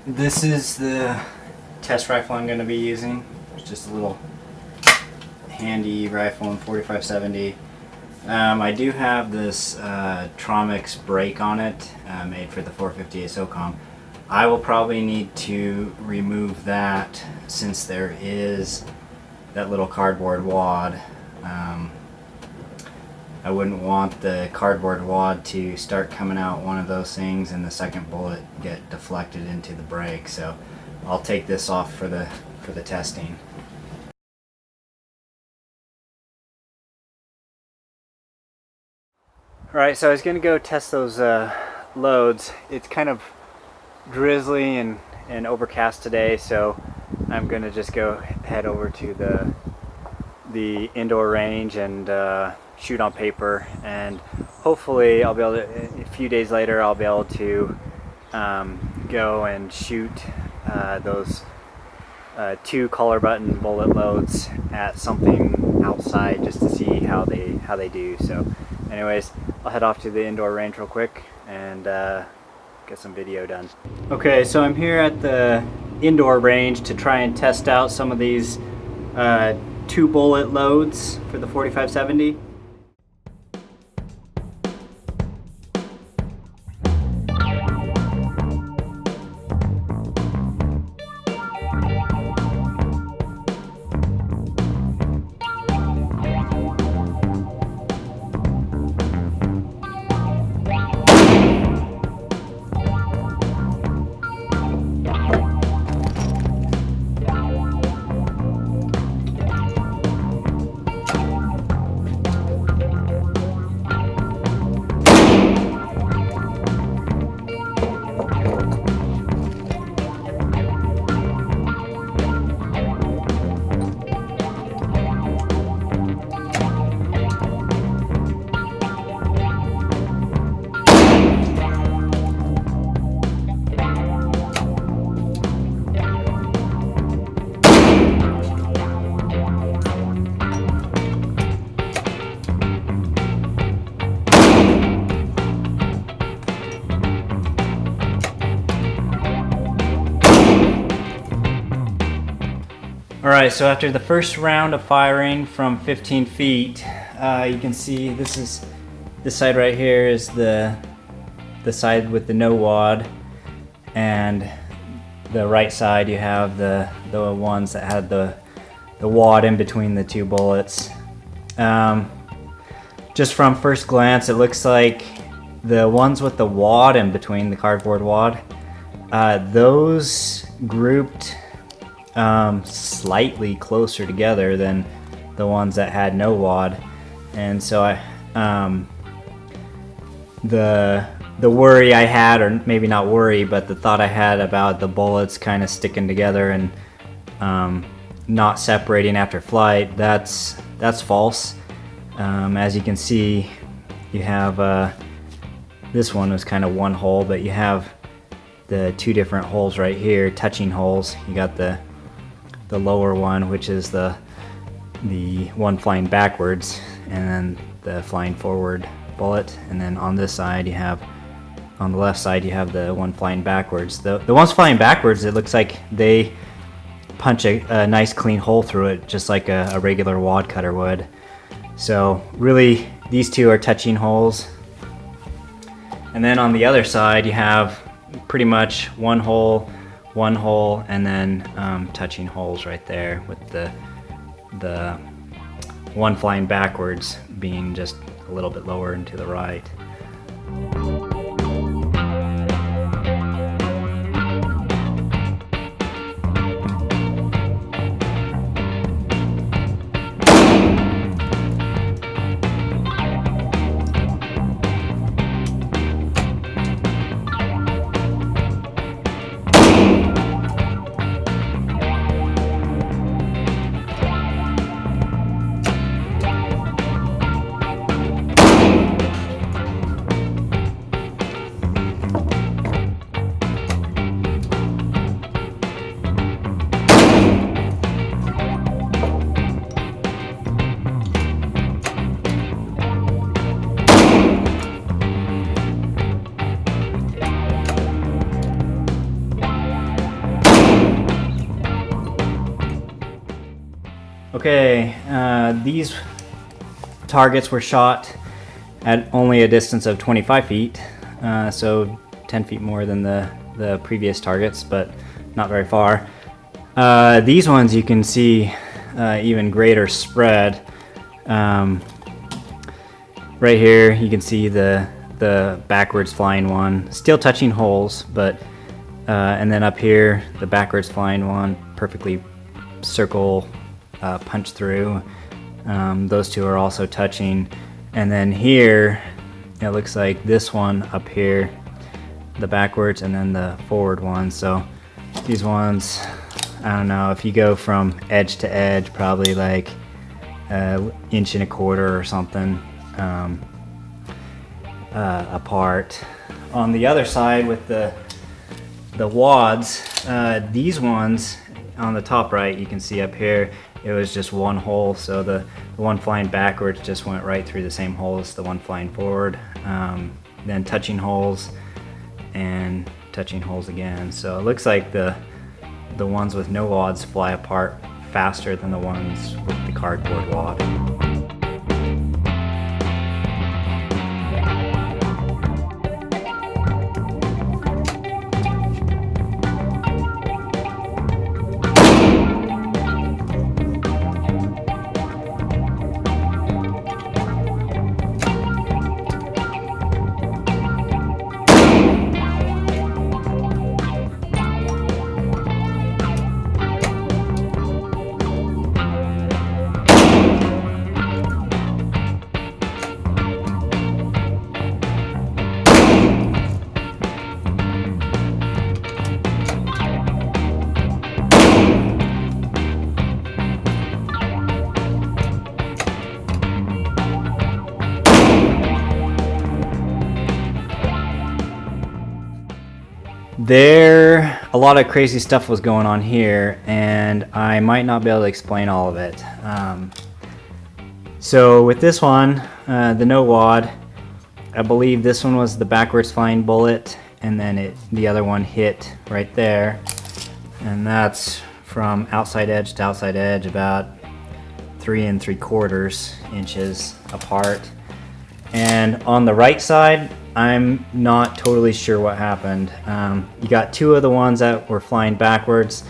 This is the test rifle I'm going to be using. It's just a little Handi Rifle in 4570. I do have this Tromix brake on it, made for the 458 SOCOM. I will probably need to remove that since there is that little cardboard wad. I wouldn't want the cardboard wad to start coming out one of those things and the second bullet get deflected into the brake, so I'll take this off for the testing. Alright, so I was going to go test those loads. It's kind of drizzly and overcast today, so I'm going to just go head over to the indoor range and shoot on paper, and hopefully I'll be able to, a few days later, I'll be able to go and shoot those 2 collar button bullet loads at something outside just to see how they do. So anyways, I'll head off to the indoor range real quick and get some video done. Okay, so I'm here at the indoor range to try and test out some of these 2 bullet loads for the 4570. Alright, so after the first round of firing from 15 feet, you can see this side right here is the side with the no wad, and the right side you have the ones that had the wad in between the 2 bullets. Just from first glance, it looks like the ones with the wad in between, the cardboard wad, those grouped slightly closer together than the ones that had no wad, and so the worry I had, or maybe not worry, but the thought I had about the bullets kind of sticking together and not separating after flight, that's false. As you can see, you have this one was kind of one hole, but you have the 2 different holes right here, touching holes. You got the lower one, which is the one flying backwards, and then the flying forward bullet, and then on this side you have, on the left side, you have the one flying backwards. The ones flying backwards, it looks like they punch a nice clean hole through it, just like a regular wad cutter would. So really, these 2 are touching holes, and then on the other side you have pretty much one hole, and then touching holes right there, with the one flying backwards being just a little bit lower and to the right. Okay, these targets were shot at only a distance of 25 feet, so 10 feet more than the previous targets, but not very far. These ones you can see even greater spread. Right here you can see the backwards flying one, still touching holes, but and then up here the backwards flying one perfectly circle punch through. Those two are also touching, and then here it looks like this one up here, the backwards and then the forward one. So these ones, I don't know, if you go from edge to edge, probably like an inch and a quarter or something apart. On the other side with the wads, these ones on the top right, you can see up here, it was just one hole, so the one flying backwards just went right through the same hole as the one flying forward. Then touching holes and touching holes again. So it looks like the ones with no wads fly apart faster than the ones with the cardboard wad. A lot of crazy stuff was going on here, and I might not be able to explain all of it. So with this one, the no wad, I believe this one was the backwards flying bullet, and then the other one hit right there, and that's from outside edge to outside edge, about 3 3/4 inches apart. And on the right side, I'm not totally sure what happened. You got two of the ones that were flying backwards,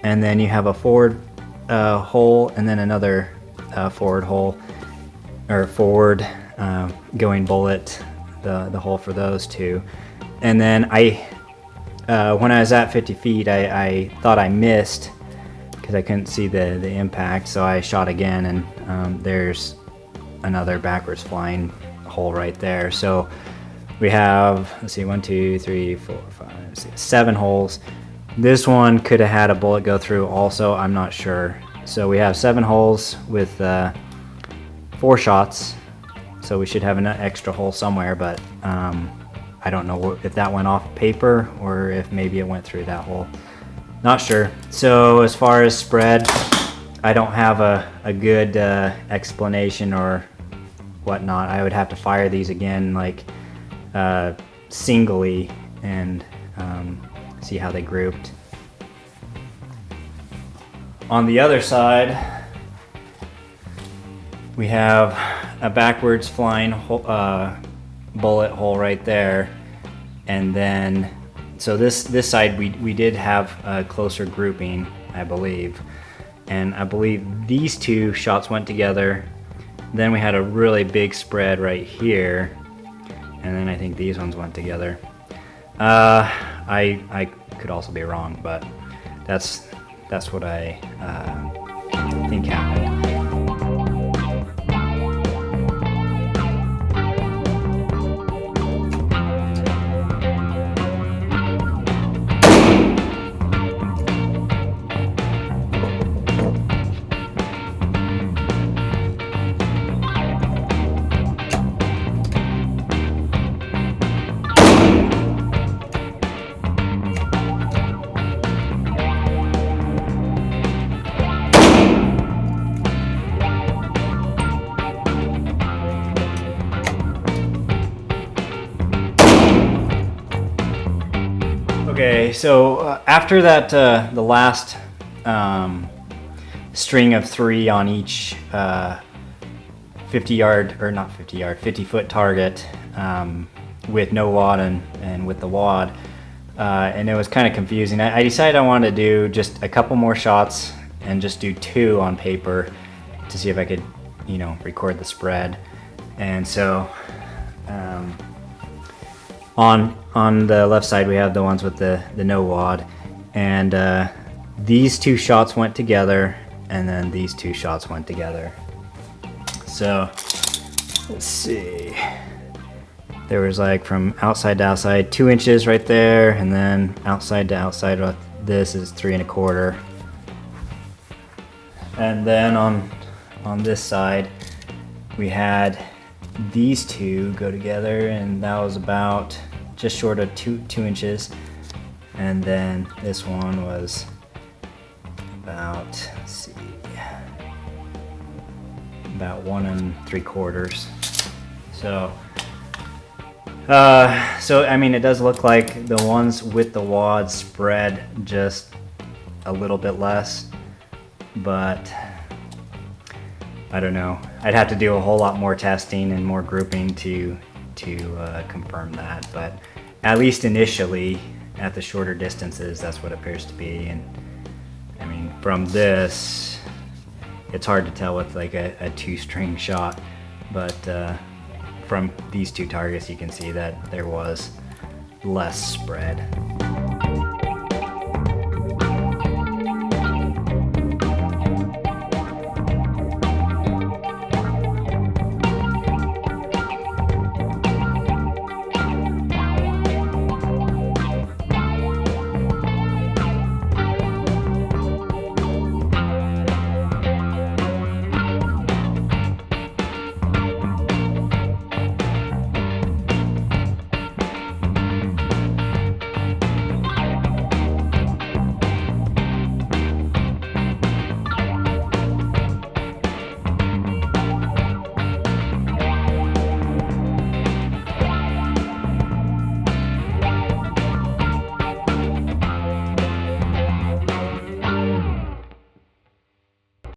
and then you have a forward hole, and then another forward hole, or forward going bullet, the hole for those two. And then when I was at 50 feet, I thought I missed because I couldn't see the impact, so I shot again, and there's another backwards flying hole right there. So we have, let's see, 1, 2, 3, 4, 5, 6, 7 holes. This one could have had a bullet go through also, I'm not sure. So we have 7 holes with 4 shots. So we should have an extra hole somewhere, but I don't know if that went off paper or if maybe it went through that hole. Not sure. So as far as spread, I don't have a good explanation or whatnot. I would have to fire these again, like singly, and see how they grouped. On the other side, we have a backwards flying bullet hole right there, and then so this side we did have a closer grouping, I believe, and I believe these two shots went together. Then we had a really big spread right here, and then I think these ones went together. I could also be wrong, but that's what I think happened. Okay, so after that, the last string of 3 on each 50-foot target with no wad and with the wad. And it was kind of confusing. I decided I wanted to do just a couple more shots and just do 2 on paper to see if I could, you know, record the spread. And so on the left side we have the ones with the no wad, and these 2 shots went together, and then these 2 shots went together. So let's see, there was like from outside to outside 2 inches right there, and then outside to outside this is 3 1/4. And then on this side we had these 2 go together, and that was about just short of 2 inches. And then this one was about, let's see, about 1 3/4. So I mean, it does look like the ones with the wad spread just a little bit less, but I don't know. I'd have to do a whole lot more testing and more grouping to confirm that, but at least initially at the shorter distances, that's what it appears to be. And I mean, from this, it's hard to tell with like a 2-string shot, but from these 2 targets you can see that there was less spread.